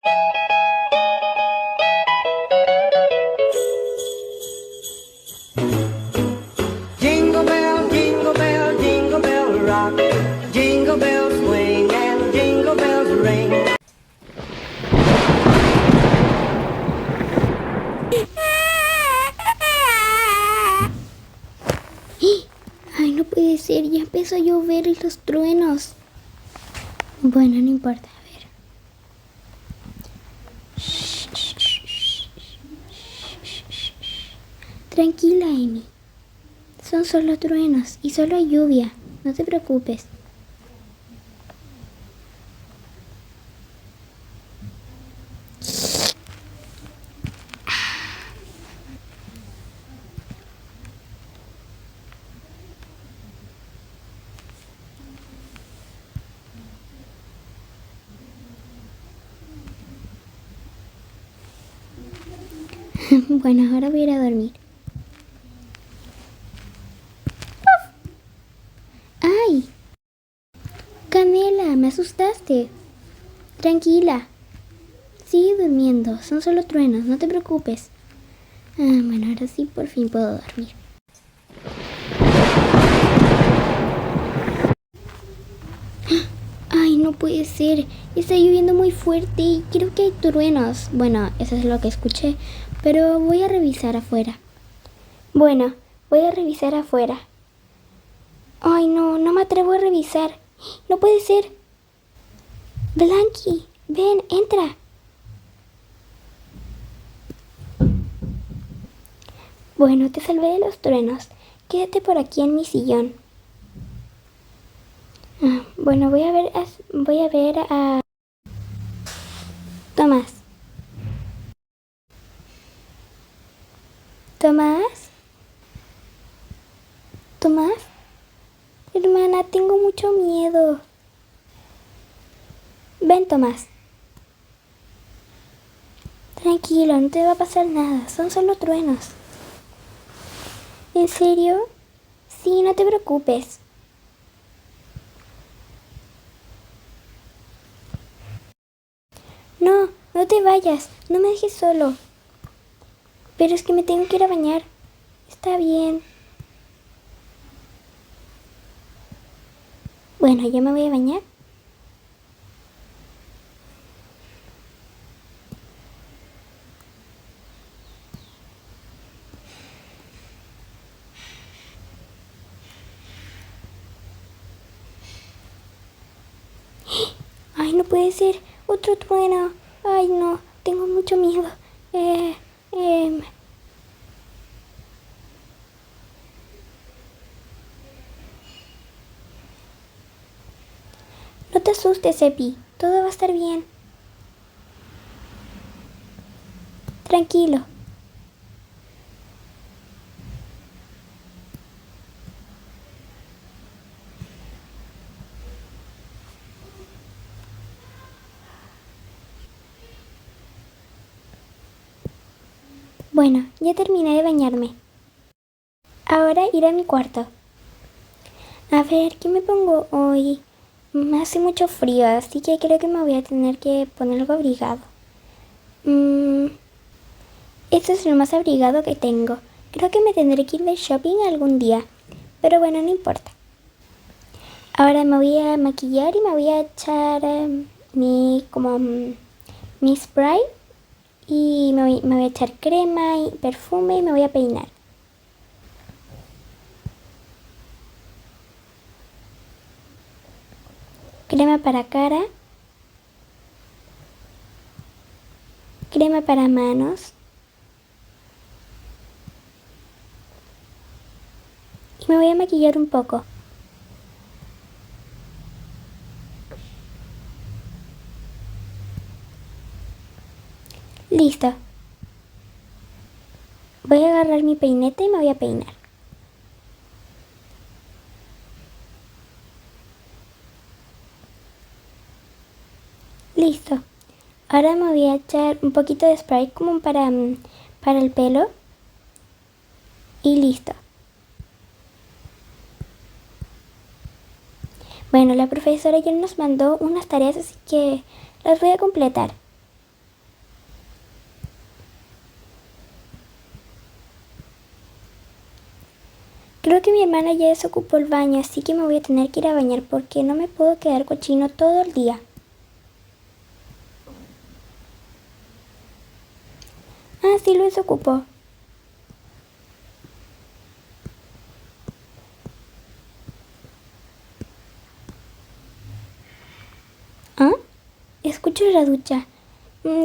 Jingle bell rock. Jingle bells swing and jingle bells ring. Ay, no puede ser, ya empezó a llover y los truenos. Bueno, no importa, a ver. Tranquila, Amy. Son solo truenos y solo hay lluvia. No te preocupes. Bueno, ahora voy a ir a dormir. ¡Ay! Canela, me asustaste. Tranquila. Sigue durmiendo, son solo truenos, no te preocupes. Bueno, ahora sí por fin puedo dormir. Ay, no puede ser. Está lloviendo muy fuerte y creo que hay truenos. Bueno, eso es lo que escuché, pero voy a revisar afuera. Bueno, voy a revisar afuera. Ay, no me atrevo a revisar. No puede ser. Blanqui, ven, entra. Bueno, te salvé de los truenos. Quédate por aquí en mi sillón. Bueno, voy a ver a Tomás. Tomás. Tomás. Hermana, tengo mucho miedo. Ven, Tomás. Tranquilo, no te va a pasar nada. Son solo truenos. ¿En serio? Sí, no te preocupes. No te vayas. No me dejes solo. Pero es que me tengo que ir a bañar. Está bien. Bueno, yo me voy a bañar. Ay, no puede ser. Otro trueno. Ay, no. Tengo mucho miedo. No te asustes, Epi. Todo va a estar bien. Tranquilo. Bueno, ya terminé de bañarme. Ahora ir a mi cuarto. A ver, ¿qué me pongo hoy? Hace mucho frío, así que creo que me voy a tener que poner algo abrigado. Esto es lo más abrigado que tengo. Creo que me tendré que ir de shopping algún día. Pero bueno, no importa. Ahora me voy a maquillar y me voy a echar mi spray. Y me voy a echar crema y perfume y me voy a peinar. Crema para cara. Crema para manos. Y me voy a maquillar un poco. Listo. Voy a agarrar mi peineta y me voy a peinar. Listo. Ahora me voy a echar un poquito de spray como para el pelo. Y listo. Bueno, la profesora ya nos mandó unas tareas, así que las voy a completar. Creo que mi hermana ya desocupó el baño, así que me voy a tener que ir a bañar porque no me puedo quedar cochino todo el día. Ah, sí lo desocupó. ¿Ah? Escucho la ducha.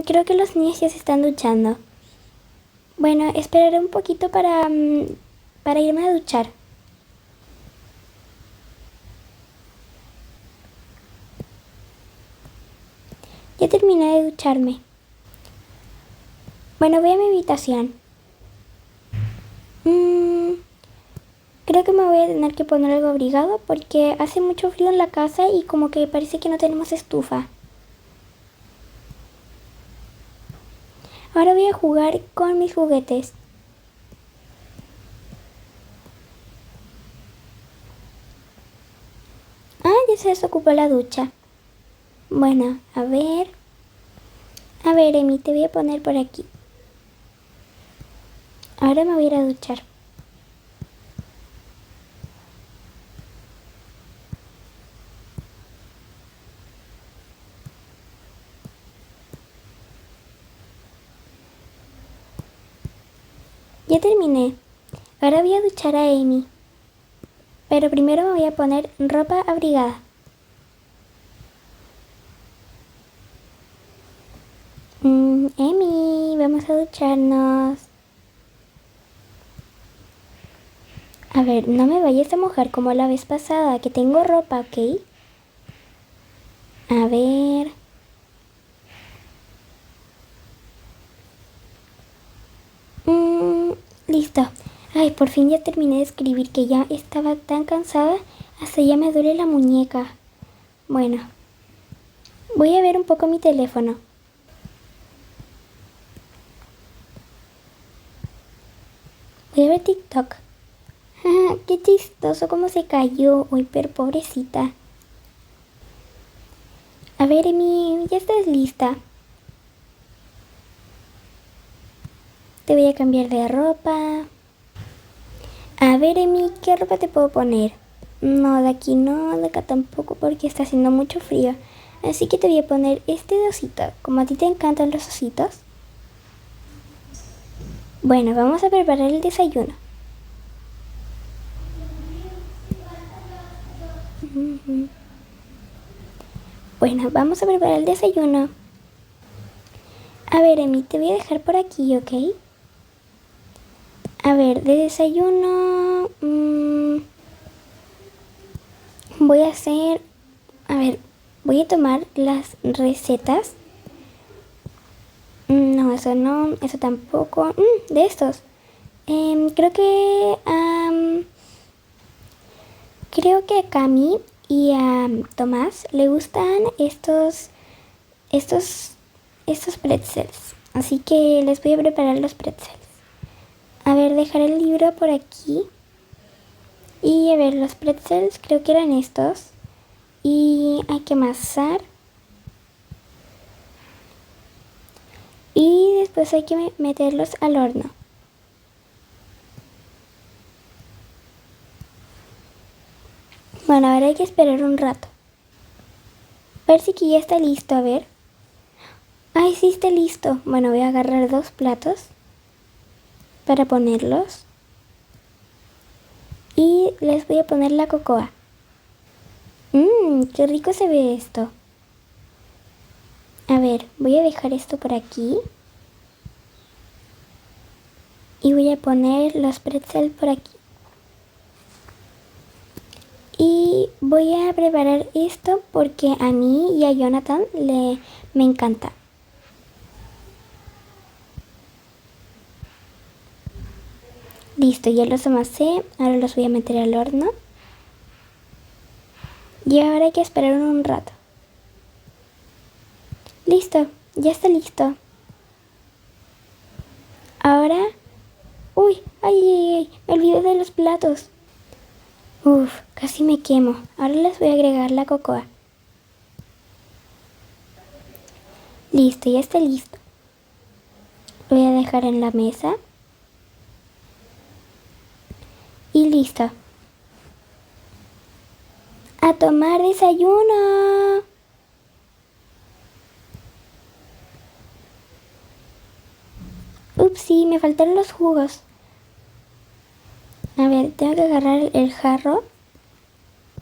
Creo que los niños ya se están duchando. Bueno, esperaré un poquito para irme a duchar. Ya terminé de ducharme. Bueno, voy a mi habitación. Creo que me voy a tener que poner algo abrigado porque hace mucho frío en la casa y como que parece que no tenemos estufa. Ahora voy a jugar con mis juguetes. Ah, ya se desocupó la ducha. Bueno, a ver. A ver, Emi, te voy a poner por aquí. Ahora me voy a ir a duchar. Ya terminé. Ahora voy a duchar a Emi. Pero primero me voy a poner ropa abrigada. Emi, vamos a ducharnos. A ver, no me vayas a mojar como la vez pasada, que tengo ropa, ¿ok? A ver. Listo. Ay, por fin ya terminé de escribir que ya estaba tan cansada, hasta ya me duele la muñeca. Bueno, voy a ver un poco mi teléfono. Voy a ver TikTok. Qué chistoso cómo se cayó. Uy, pero pobrecita. A ver, Emi, ¿ya estás lista? Te voy a cambiar de ropa. A ver, Emi, ¿qué ropa te puedo poner? No, de aquí no, de acá tampoco porque está haciendo mucho frío. Así que te voy a poner este de osito. Como a ti te encantan los ositos. Bueno, vamos a preparar el desayuno. Bueno, vamos a preparar el desayuno. A ver, Emi, te voy a dejar por aquí, ¿ok? A ver, de desayuno... voy a hacer... A ver, voy a tomar las recetas. No, eso no, eso tampoco. De estos. Creo que... creo que a Cami y a Tomás le gustan estos pretzels. Así que les voy a preparar los pretzels. A ver, dejar el libro por aquí. Y a ver, los pretzels creo que eran estos. Y hay que amasar. Y después hay que meterlos al horno. Bueno, ahora hay que esperar un rato. Parece que ya está listo, a ver. Ay, sí está listo. Bueno, voy a agarrar 2 platos para ponerlos. Y les voy a poner la cocoa. Qué rico se ve esto. A ver, voy a dejar esto por aquí. Y voy a poner los pretzels por aquí. Y voy a preparar esto porque a mí y a Jonathan me encanta. Listo, ya los amasé. Ahora los voy a meter al horno. Y ahora hay que esperar un rato. Listo, ya está listo. Ahora... Uy, ay, me olvidé de los platos. Uf, casi me quemo. Ahora les voy a agregar la cocoa. Listo, ya está listo. Lo voy a dejar en la mesa. Y Listo. A tomar desayuno. Ups, sí, me faltaron los jugos. A ver, tengo que agarrar el jarro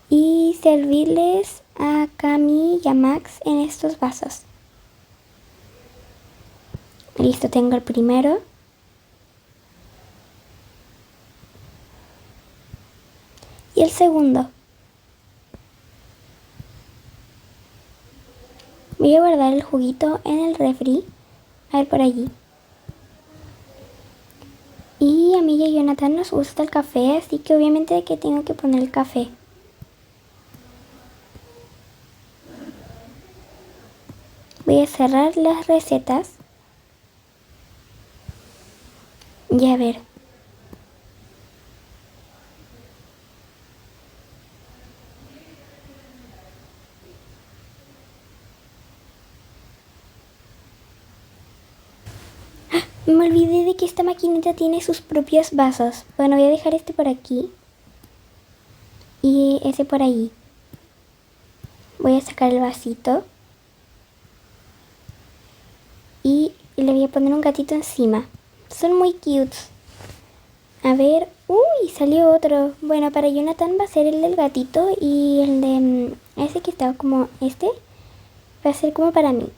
y servirles a Cami y a Max en estos vasos. Listo, tengo el primero. Y el segundo. Voy a guardar el juguito en el refri. A ver por allí. Y a mí y a Jonathan nos gusta el café, así que obviamente que tengo que poner el café. Voy a cerrar las recetas. Y a ver. Me olvidé de que esta maquinita tiene sus propios vasos. Bueno, voy a dejar este por aquí. Y ese por ahí. Voy a sacar el vasito. Y le voy a poner un gatito encima. Son muy cutes. A ver. ¡Uy! Salió otro. Bueno, para Jonathan va a ser el del gatito. Y el de ese que está como este va a ser como para mí.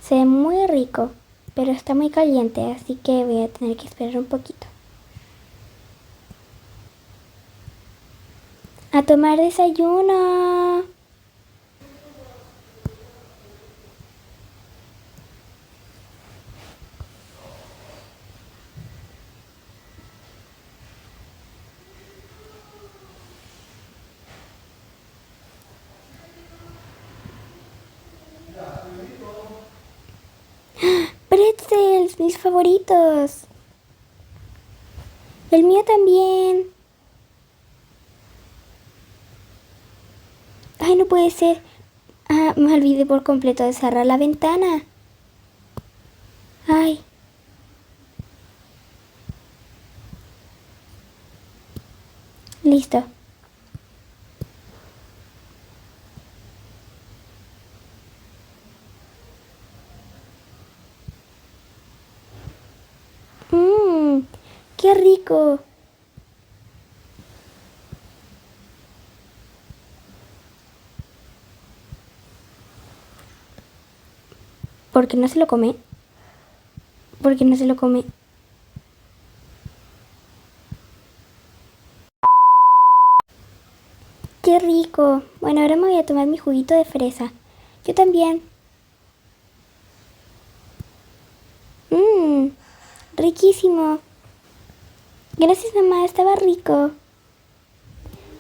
Se ve muy rico. Pero está muy caliente, así que voy a tener que esperar un poquito. A tomar desayuno. Pretzels, mis favoritos. El mío también. Ay, no puede ser. Ah, me olvidé por completo de cerrar la ventana. Ay. Listo. Mmm, qué rico. ¿Por qué no se lo come? ¿Por qué no se lo come? Qué rico. Bueno, ahora me voy a tomar mi juguito de fresa. Yo también. Mmm, riquísimo. Gracias, mamá, estaba rico.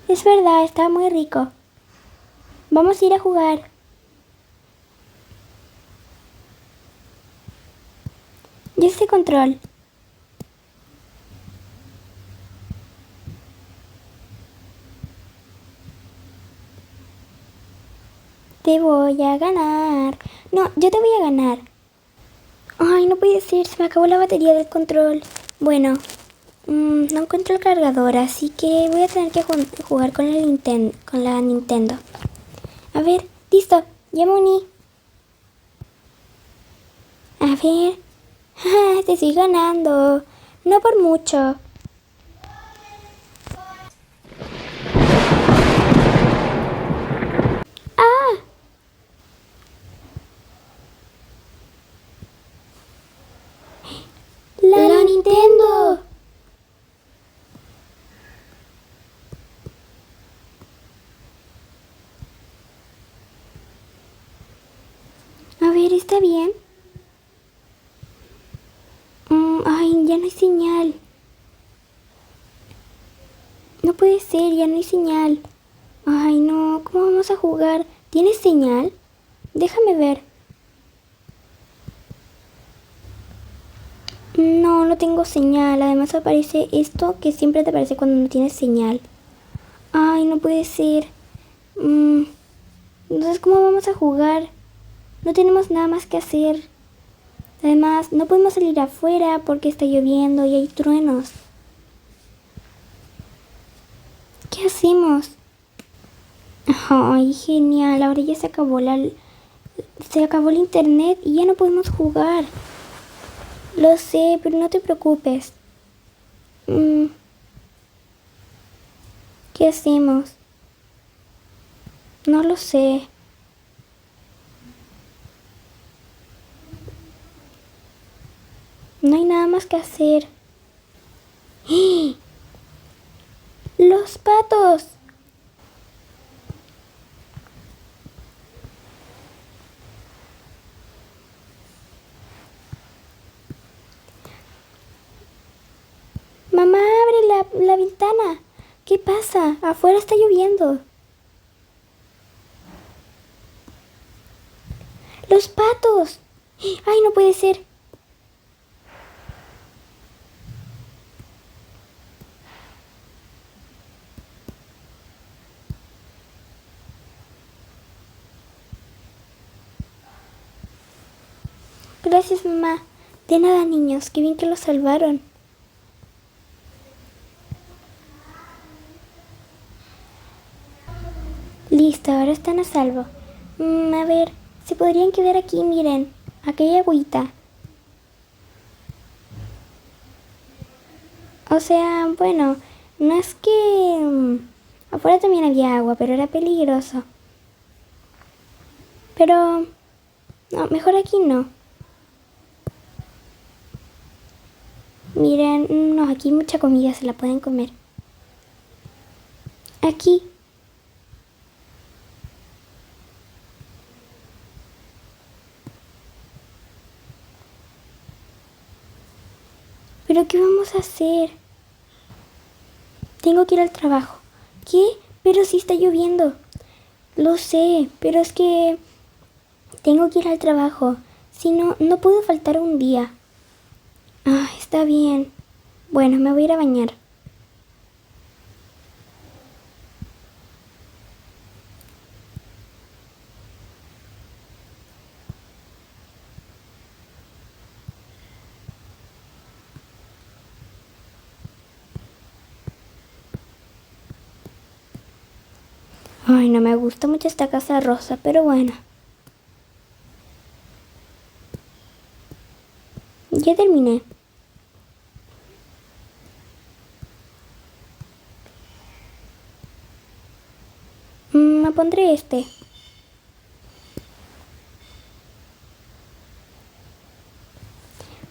Es verdad, estaba muy rico. Vamos a ir a jugar. Y este control. Te voy a ganar. No, yo te voy a ganar. Ay, no puede ser, se me acabó la batería del control. Bueno, no encuentro el cargador, así que voy a tener que jugar con la Nintendo. A ver, listo, ya me uní. A ver, te estoy ganando. No por mucho. ¡Ah! ¡La Nintendo! A ver, ¿está bien? Ay, ya no hay señal. No puede ser, ya no hay señal. Ay, no, ¿cómo vamos a jugar? ¿Tienes señal? Déjame ver. No, no tengo señal. Además aparece esto que siempre te aparece cuando no tienes señal. Ay, no puede ser. Entonces, ¿cómo vamos a jugar? No tenemos nada más que hacer. Además, no podemos salir afuera porque está lloviendo y hay truenos. ¿Qué hacemos? Ay, genial. Ahora ya se acabó el internet y ya no podemos jugar. Lo sé, pero no te preocupes. ¿Qué hacemos? No lo sé. No hay nada más que hacer. ¡Ah! ¡Los patos! Mamá, abre la ventana. ¿Qué pasa? Afuera está lloviendo. ¡Los patos! ¡Ay, no puede ser! Gracias, mamá. De nada, niños. Qué bien que los salvaron. Listo, ahora están a salvo. A ver, se podrían quedar aquí, miren. Aquí hay agüita. O sea, bueno, no es que... afuera también había agua, pero era peligroso. Pero... no, mejor aquí no. Miren, no, aquí hay mucha comida, se la pueden comer. Aquí. ¿Pero qué vamos a hacer? Tengo que ir al trabajo. ¿Qué? Pero sí está lloviendo. Lo sé, pero es que tengo que ir al trabajo. Si no, no puedo faltar un día. Ah, está bien. Bueno, me voy a ir a bañar. Ay, no me gusta mucho esta casa rosa, pero bueno. Ya terminé. Me pondré este.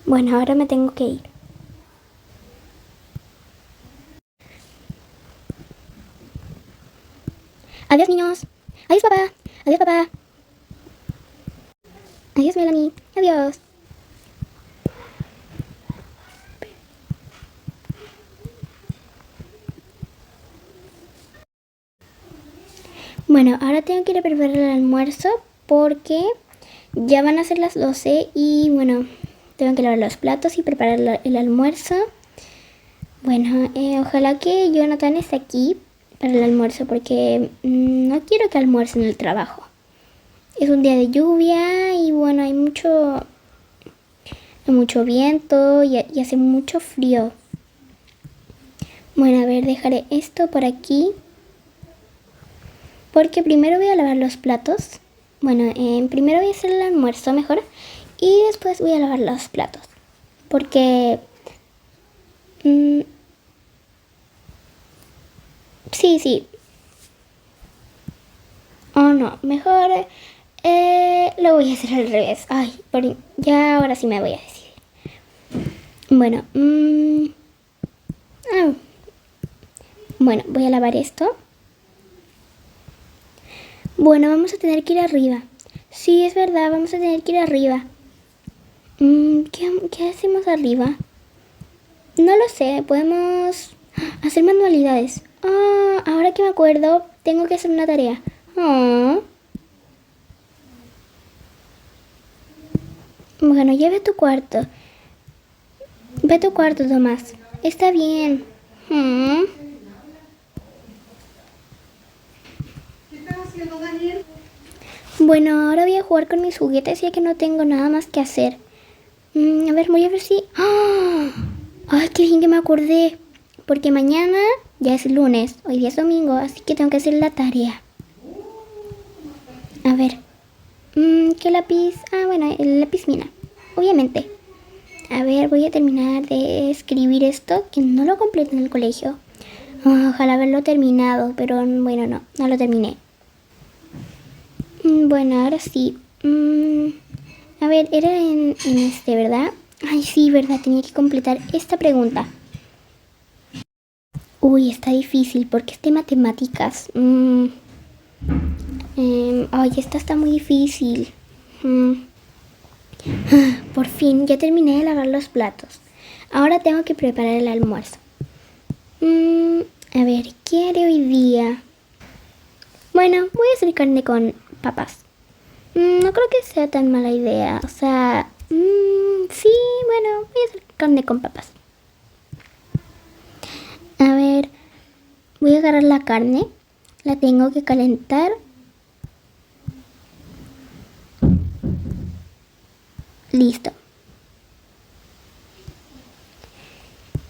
Bueno, ahora me tengo que ir. Adiós, niños. Adiós, papá. Adiós, papá. Adiós, Melanie. Adiós. Bueno, ahora tengo que ir a preparar el almuerzo porque ya van a ser las 12 y bueno, tengo que lavar los platos y preparar el almuerzo. Bueno, ojalá que Jonathan esté aquí para el almuerzo porque no quiero que almuerce en el trabajo. Es un día de lluvia y bueno, hay mucho viento y hace mucho frío. Bueno, a ver, dejaré esto por aquí. Porque primero voy a lavar los platos. Bueno, primero voy a hacer el almuerzo mejor. Y después voy a lavar los platos. Porque... sí. Oh, no. Mejor lo voy a hacer al revés. Ay, ya ahora sí me voy a decidir. Bueno. Bueno, voy a lavar esto. Bueno, vamos a tener que ir arriba. Sí, es verdad, vamos a tener que ir arriba. ¿Qué hacemos arriba? No lo sé, podemos hacer manualidades. Ah, ahora que me acuerdo, tengo que hacer una tarea. Ah. Bueno, ya ve a tu cuarto. Ve a tu cuarto, Tomás. Está bien. Bueno, ahora voy a jugar con mis juguetes ya que no tengo nada más que hacer. A ver, voy a ver si... ¡Ah! ¡Ay, qué bien que me acordé! Porque mañana Ya es lunes, hoy día es domingo, así que tengo que hacer la tarea. A ver. ¿Qué lápiz? Ah, bueno, el lápiz mina. Obviamente. A ver, voy a terminar de escribir esto, que no lo completé en el colegio. Ojalá haberlo terminado, pero bueno, no lo terminé. Bueno, ahora sí. A ver, era en este, ¿verdad? Ay, sí, ¿verdad? Tenía que completar esta pregunta. Uy, está difícil porque es de matemáticas. Ay, esta está muy difícil. Por fin, ya terminé de lavar los platos. Ahora tengo que preparar el almuerzo. A ver, ¿qué haré hoy día? Bueno, voy a hacer carne con papas. No creo que sea tan mala idea. O sea, sí, bueno, voy a hacer carne con papas. A ver, voy a agarrar la carne. La tengo que calentar. Listo.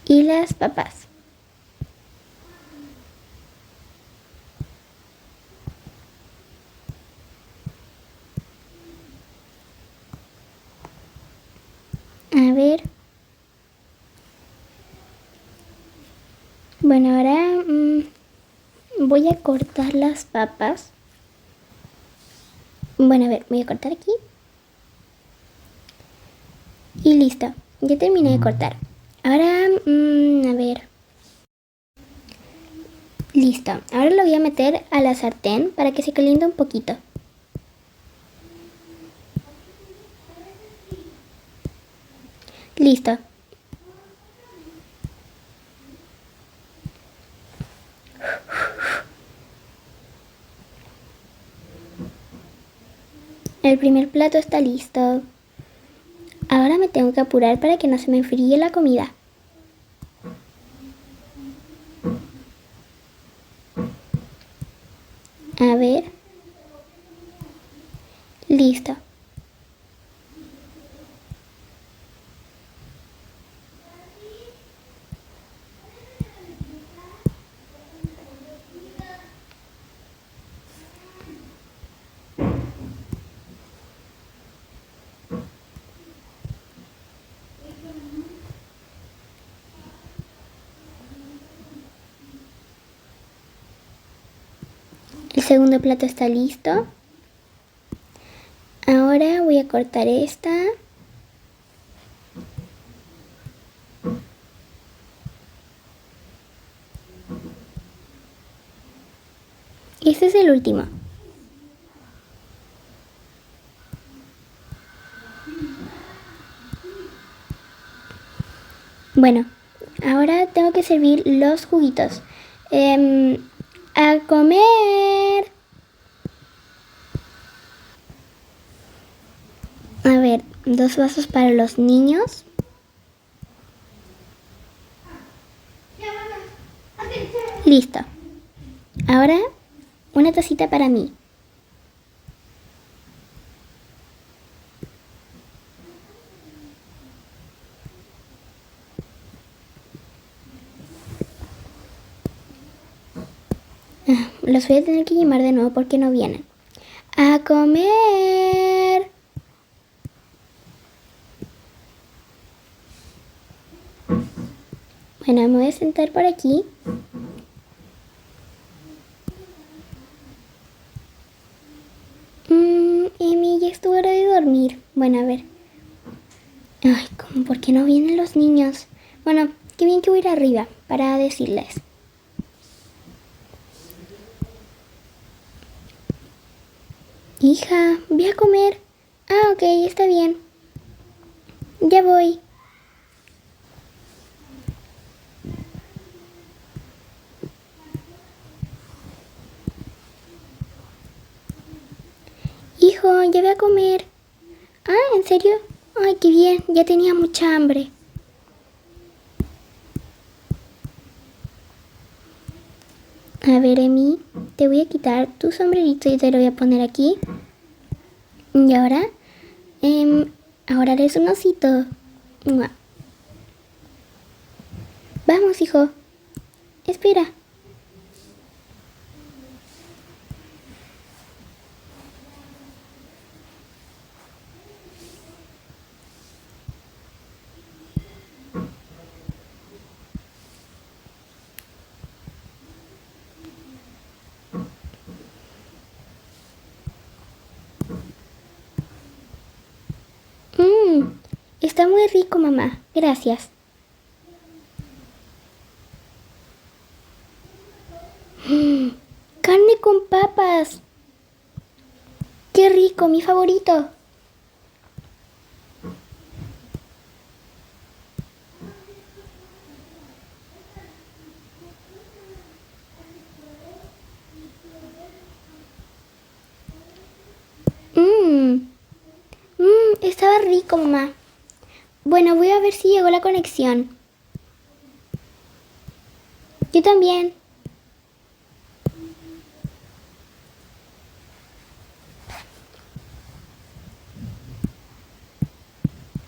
Y las papas. A ver. Bueno, ahora voy a cortar las papas. Bueno, a ver, voy a cortar aquí. Y listo. Ya terminé de cortar. Ahora, a ver. Listo. Ahora lo voy a meter a la sartén para que se caliente un poquito. Listo. El primer plato está listo. Ahora me tengo que apurar para que no se me enfríe la comida. A ver. Listo. El segundo plato está listo. Ahora voy a cortar esta. Este es el último. Bueno, ahora tengo que servir los juguitos. ¡A comer! A ver, 2 vasos para los niños. Listo. Ahora, una tacita para mí. Los voy a tener que llamar de nuevo porque no vienen. ¡A comer! Bueno, me voy a sentar por aquí. Emi, ya es tu hora de dormir. Bueno, a ver. Ay, ¿cómo? ¿Por qué no vienen los niños? Bueno, qué bien que voy a ir arriba para decirles. Hija, ve a comer. Ah, ok, está bien. Ya voy. Hijo, ya ve a comer. Ah, ¿en serio? Ay, qué bien, ya tenía mucha hambre. A ver, Emi, te voy a quitar tu sombrerito y te lo voy a poner aquí. Y ahora, ahora eres un osito. Mua. Vamos, hijo. Espera. espera. Está muy rico, mamá. Gracias. Carne con papas. Qué rico, mi favorito. Estaba rico, mamá. Bueno, voy a ver si llegó la conexión. Yo también.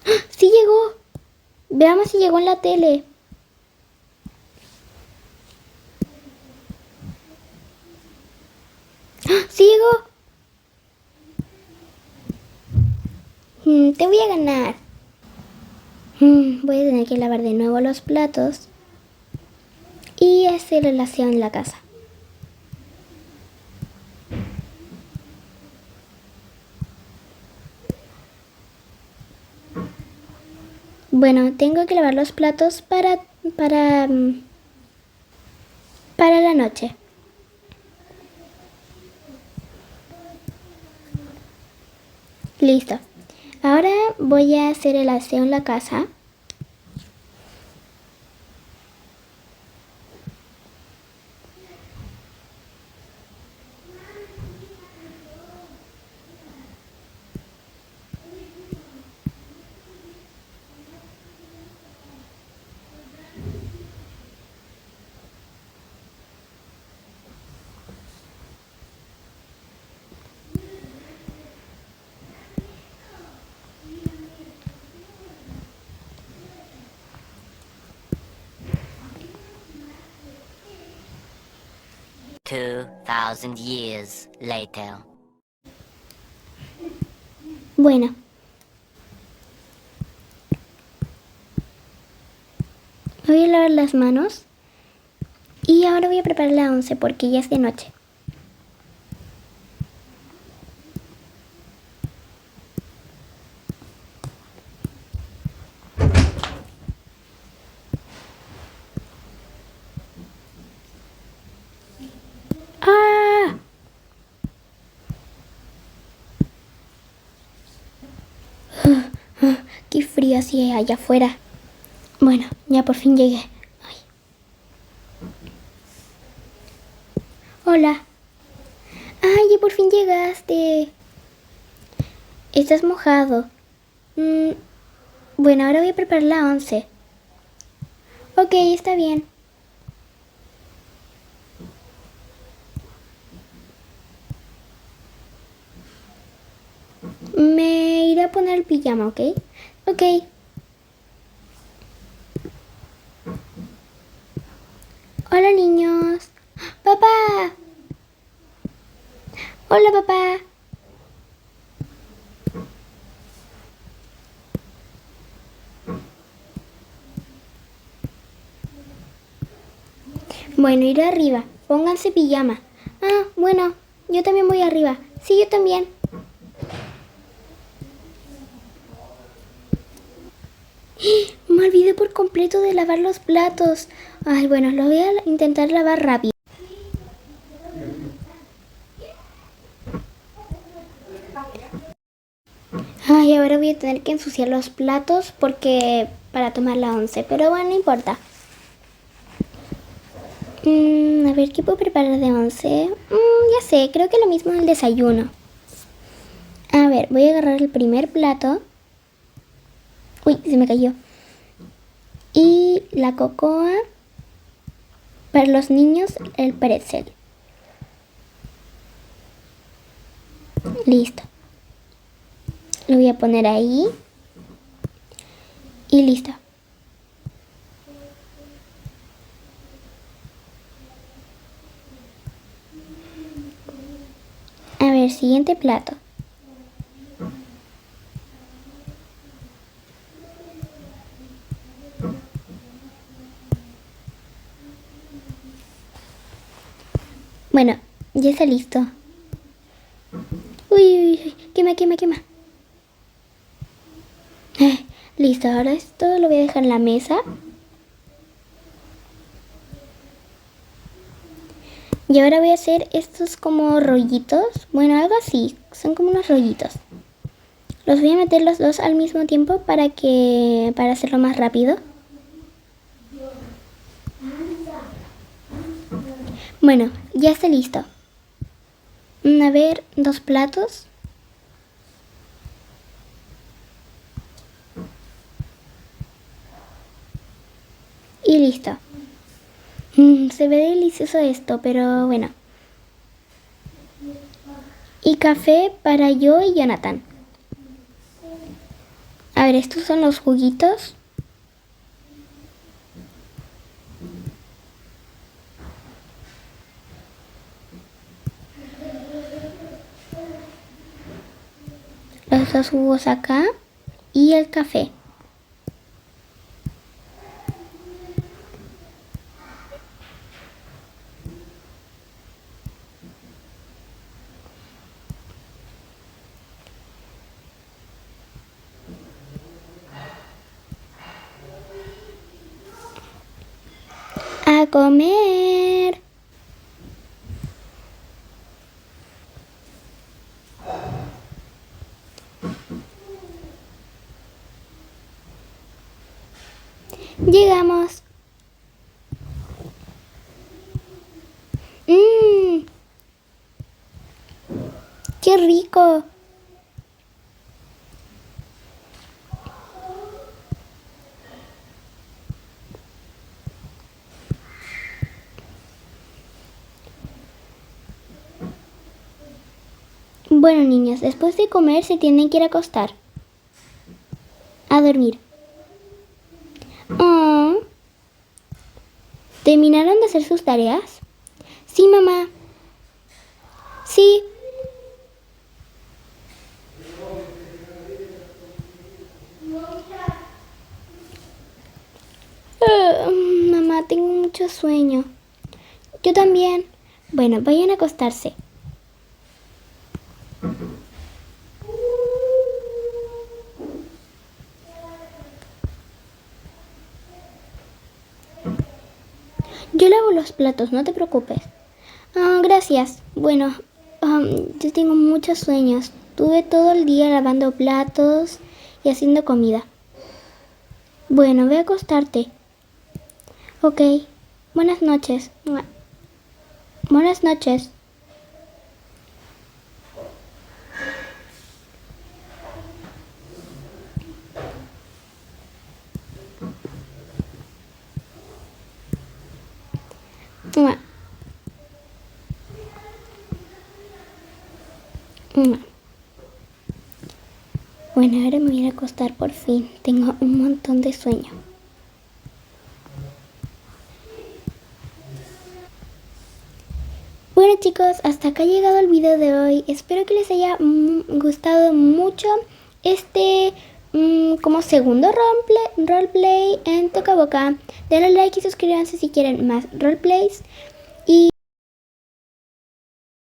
¡Ah! ¡Sí llegó! Veamos si llegó en la tele. ¡Ah! ¡Sí llegó! Te voy a ganar. Voy a tener que lavar de nuevo los platos y hacer el aseo en la casa. Bueno, tengo que lavar los platos para la noche. Listo. Ahora voy a hacer el aseo en la casa. Two thousand years later. Bueno. Voy a lavar las manos. Y ahora voy a preparar la once porque ya es de noche. ¡Ah! Qué frío hacía allá afuera. Bueno, ya por fin llegué. Ay. Hola. Ay, ya por fin llegaste. Estás mojado. Bueno, ahora voy a preparar la once. Ok, está bien. Me iré a poner el pijama, ¿ok? Ok. Hola, niños. ¡Papá! Hola, papá. Bueno, iré arriba. Pónganse pijama. Ah, bueno, yo también voy arriba. Sí, yo también. Me olvidé por completo de lavar los platos. Ay, bueno, lo voy a intentar lavar rápido. Ay, ahora voy a tener que ensuciar los platos porque para tomar la once. Pero bueno, no importa. A ver, ¿qué puedo preparar de once? Ya sé, creo que lo mismo en el desayuno. A ver, voy a agarrar el primer plato. Uy, se me cayó. Y la cocoa. Para los niños, el pretzel. Listo. Lo voy a poner ahí. Y listo. ver, siguiente plato. Bueno, ya está listo. Uy, uy, uy, quema, quema, quema. Listo, ahora esto lo voy a dejar en la mesa. Y ahora voy a hacer estos como rollitos. Bueno, algo así. Son como unos rollitos. Los voy a meter los dos al mismo tiempo para hacerlo más rápido. Bueno, ya está listo. A ver, 2 platos. Y listo. Se ve delicioso esto, pero bueno. Y café para yo y Jonathan. A ver, estos son los juguitos. Los dos jugos acá. Y el café. A comer. Llegamos. ¡Qué rico! Bueno, niños, después de comer se tienen que ir a acostar. A dormir. Oh. ¿Terminaron de hacer sus tareas? Sí, mamá. Sí. Mamá, tengo mucho sueño. Yo también. Bueno, vayan a acostarse. Yo lavo los platos, no te preocupes. Gracias. Bueno, yo tengo muchos sueños. Estuve todo el día lavando platos y haciendo comida. Bueno, ve a acostarte. Ok. Buenas noches. Buenas noches. Bueno, ahora me voy a ir a acostar por fin. Tengo un montón de sueño. Bueno chicos, hasta acá ha llegado el video de hoy. Espero que les haya gustado mucho este como segundo roleplay en Toca Boca. Denle like y suscríbanse si quieren más roleplays.